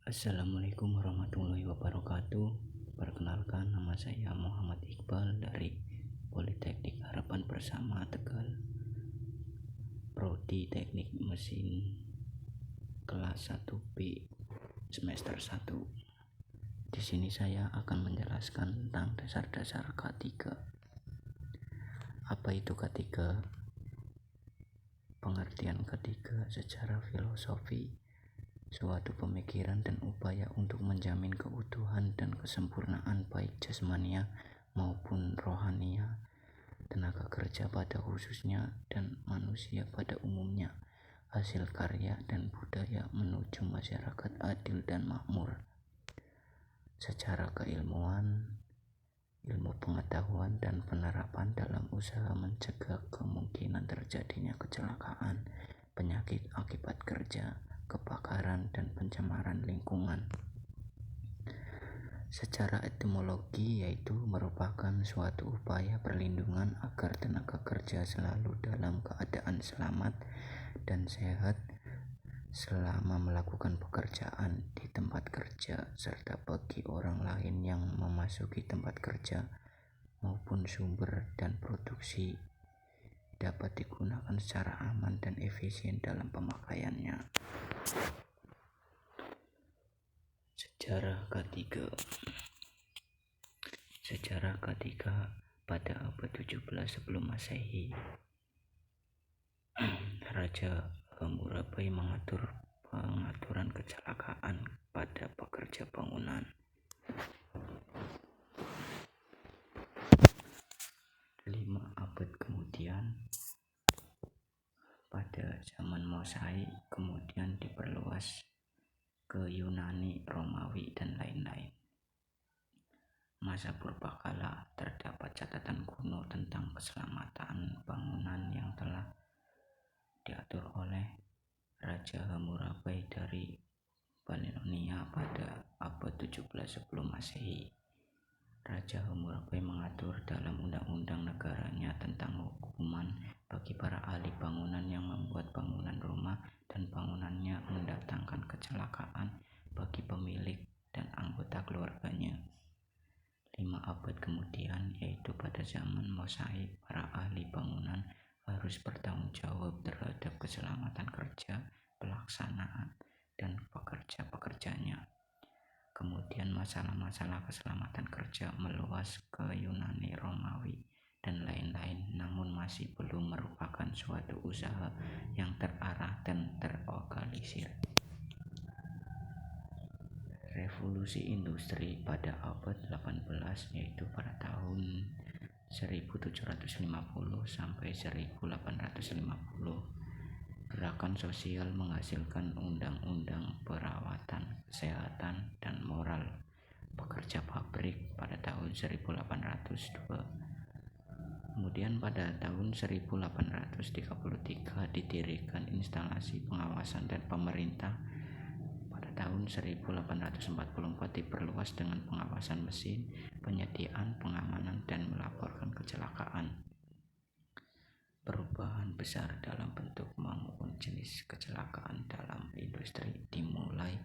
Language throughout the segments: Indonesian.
Assalamualaikum warahmatullahi wabarakatuh. Perkenalkan, nama saya Muhammad Iqbal dari Politeknik Harapan Bersama Tegal, Prodi Teknik Mesin kelas 1B semester 1. Di sini saya akan menjelaskan tentang dasar-dasar K3. Apa itu K3? Pengertian K3 secara filosofi, suatu pemikiran dan upaya untuk menjamin keutuhan dan kesempurnaan baik jasmania maupun rohania, tenaga kerja pada khususnya dan manusia pada umumnya, hasil karya dan budaya menuju masyarakat adil dan makmur. Secara keilmuan, ilmu pengetahuan dan penerapan dalam usaha mencegah kemungkinan terjadinya kecelakaan, penyakit akibat kerja, kebakaran, dan pencemaran lingkungan. Secara etimologi, yaitu merupakan suatu upaya perlindungan agar tenaga kerja selalu dalam keadaan selamat dan sehat selama melakukan pekerjaan di tempat kerja, serta bagi orang lain yang memasuki tempat kerja maupun sumber dan produksi dapat digunakan secara aman dan efisien dalam pemakaiannya. Sejarah K3. Sejarah K3 pada abad 17 sebelum Masehi, Raja Hammurabi mengatur pengaturan kecelakaan pada pekerja bangunan. 5 abad kemudian, pada zaman Mosaik, kemudian diperluas ke Yunani, Romawi, dan lain-lain. Masa purbakala terdapat catatan kuno tentang keselamatan bangunan yang telah diatur oleh Raja Hammurabi dari Babilonia pada abad 17 sebelum Masehi. Raja Hammurabi mengatur dalam undang-undang negaranya tentang hukuman bagi para ahli bangunan yang membuat bangunan rumah dan bangunannya mendatangkan kecelakaan bagi pemilik dan anggota keluarganya. 5 abad kemudian, yaitu pada zaman Mosaik, para ahli bangunan harus bertanggung jawab terhadap keselamatan kerja, pelaksanaan, dan pekerja-pekerjanya. Kemudian masalah-masalah keselamatan kerja meluas ke Yunani, Romawi, dan lain-lain, namun masih belum merupakan suatu usaha yang terarah dan terorganisir. Revolusi industri pada abad 18, yaitu pada tahun 1750 sampai 1850, gerakan sosial menghasilkan undang-undang perawatan, kesehatan, dan moral pekerja pabrik pada tahun 1802. Kemudian pada tahun 1833 didirikan instalasi pengawasan dan pemerintah. Tahun 1844 diperluas dengan pengawasan mesin, penyediaan, pengamanan, dan melaporkan kecelakaan. Perubahan besar dalam bentuk maupun jenis kecelakaan dalam industri dimulai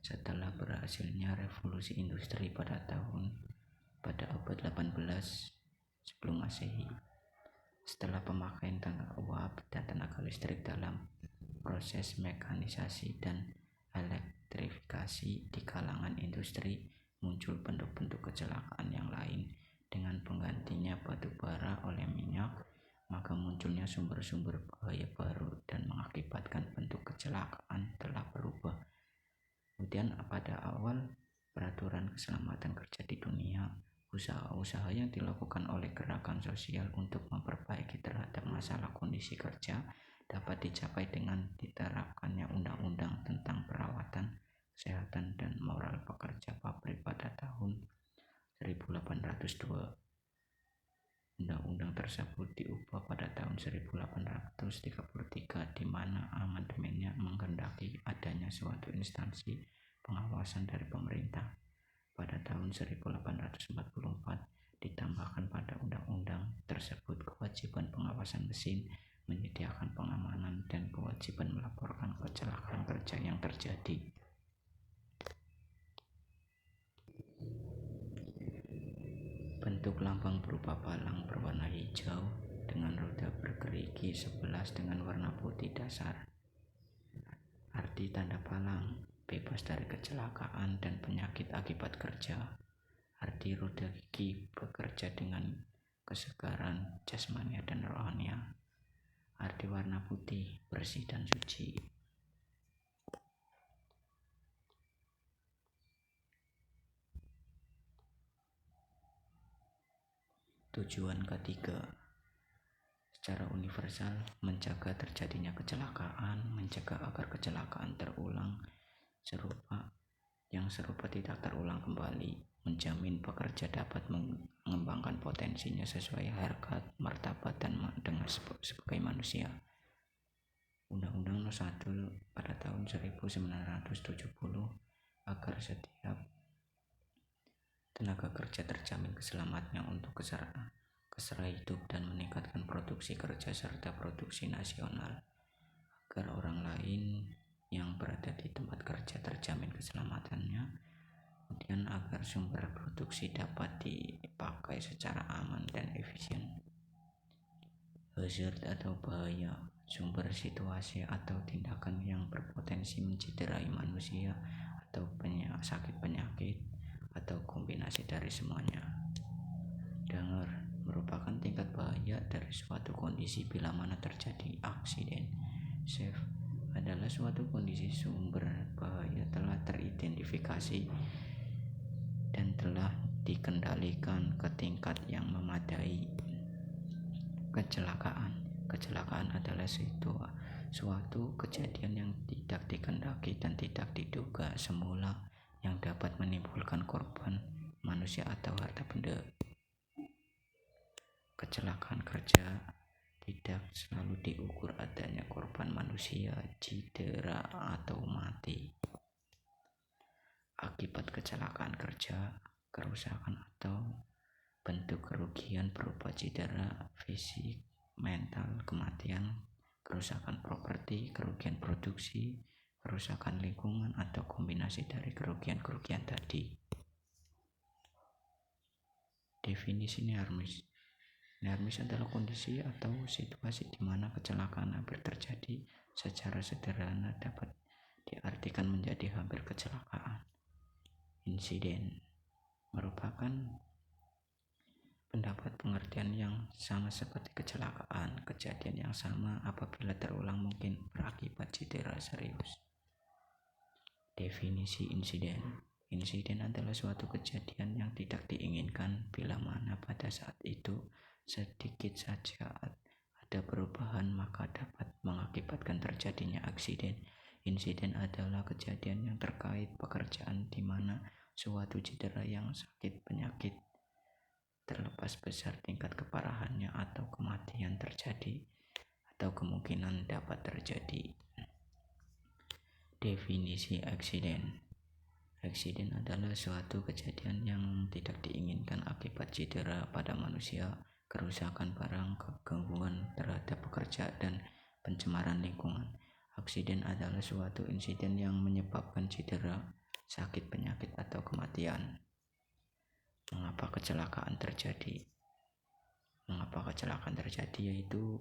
setelah berhasilnya revolusi industri pada abad 18 sebelum Masehi. Setelah pemakaian tenaga uap dan tenaga listrik dalam proses mekanisasi dan elektrifikasi di kalangan industri, muncul bentuk-bentuk kecelakaan yang lain. Dengan penggantinya batu bara oleh minyak, maka munculnya sumber-sumber bahaya baru dan mengakibatkan bentuk kecelakaan telah berubah. Kemudian pada awal peraturan keselamatan kerja di dunia, usaha-usaha yang dilakukan oleh gerakan sosial untuk memperbaiki terhadap masalah kondisi kerja dapat dicapai dengan diterapkannya undang-undang tentang perawatan, kesehatan, dan moral pekerja pabrik pada tahun 1802. Undang-undang tersebut diubah pada tahun 1833, di mana amandemennya menghendaki adanya suatu instansi pengawasan dari pemerintah. Pada tahun 1844 ditambahkan pada undang-undang tersebut kewajiban pengawasan mesin, menyediakan pengamanan, dan kewajiban melaporkan kecelakaan kerja yang terjadi. lambang berupa palang berwarna hijau dengan roda bergerigi 11 dengan warna putih dasar. Arti tanda palang: bebas dari kecelakaan dan penyakit akibat kerja. Arti roda gigi: bekerja dengan kesegaran jasmani dan rohani. Arti warna putih: bersih dan suci. Tujuan ketiga: secara universal, mencegah terjadinya kecelakaan, mencegah agar kecelakaan terulang yang serupa tidak terulang kembali, menjamin pekerja dapat mengembangkan potensinya sesuai harkat, martabat, dan dengan sebagai manusia. Undang-Undang Nomor 1 pada tahun 1970 agar setiap tenaga kerja terjamin keselamatannya untuk keserah hidup dan meningkatkan produksi kerja serta produksi nasional, agar orang lain yang berada di tempat kerja terjamin keselamatannya, kemudian agar sumber produksi dapat dipakai secara aman dan efisien. Hazard atau bahaya: sumber situasi atau tindakan yang berpotensi mencederai manusia atau sakit penyakit atau kombinasi dari semuanya. Danger merupakan tingkat bahaya dari suatu kondisi bila mana terjadi aksiden. Safe adalah suatu kondisi sumber bahaya telah teridentifikasi dan telah dikendalikan ke tingkat yang memadai. Kecelakaan adalah suatu kejadian yang tidak dikehendaki dan tidak diduga semula yang dapat menimbulkan korban manusia atau harta benda. Kecelakaan kerja tidak selalu diukur adanya korban manusia, cedera, atau mati. Akibat kecelakaan kerja, kerusakan atau bentuk kerugian berupa cedera fisik, mental, kematian, kerusakan properti, kerugian produksi, kerusakan lingkungan, atau kombinasi dari kerugian-kerugian tadi. Definisi nearmis. Nearmis adalah kondisi atau situasi di mana kecelakaan hampir terjadi. Secara sederhana dapat diartikan menjadi hampir kecelakaan. Insiden merupakan pendapat pengertian yang sama seperti kecelakaan. Kejadian yang sama apabila terulang mungkin berakibat cedera serius. Definisi insiden. Insiden adalah suatu kejadian yang tidak diinginkan bila mana pada saat itu sedikit saja ada perubahan maka dapat mengakibatkan terjadinya aksiden. Insiden adalah kejadian yang terkait pekerjaan di mana suatu cedera yang sakit penyakit terlepas besar tingkat keparahannya atau kematian terjadi atau kemungkinan dapat terjadi. Definisi aksiden. Aksiden adalah suatu kejadian yang tidak diinginkan akibat cedera pada manusia, kerusakan barang, gangguan terhadap pekerja, dan pencemaran lingkungan. Aksiden adalah suatu insiden yang menyebabkan cedera, sakit penyakit, atau kematian. Mengapa kecelakaan terjadi? Yaitu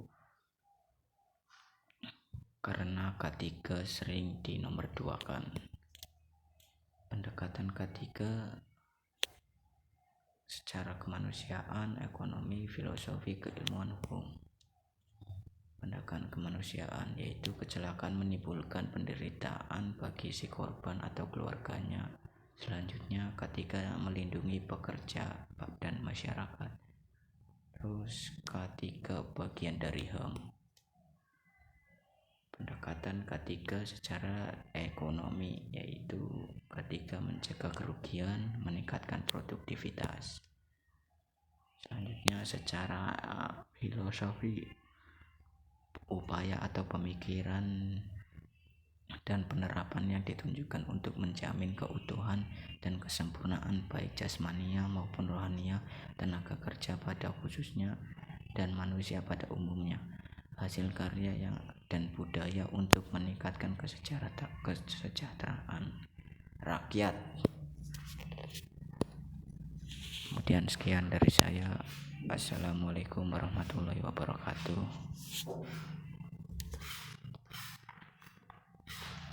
karena K3 sering dinomorduakan. Pendekatan K3 secara kemanusiaan, ekonomi, filosofi, keilmuan, hukum. Pendekatan kemanusiaan yaitu kecelakaan menimbulkan penderitaan bagi si korban atau keluarganya. Selanjutnya K3 melindungi pekerja dan masyarakat. Terus K3 bagian dari HAM. Pendekatan K3 secara ekonomi yaitu K3 mencegah kerugian, meningkatkan produktivitas. Selanjutnya secara filosofi, upaya atau pemikiran dan penerapan yang ditunjukkan untuk menjamin keutuhan dan kesempurnaan baik jasmania maupun rohania tenaga kerja pada khususnya dan manusia pada umumnya. Hasil karya dan budaya untuk meningkatkan kesejahteraan rakyat. Kemudian sekian dari saya. Assalamualaikum warahmatullahi wabarakatuh.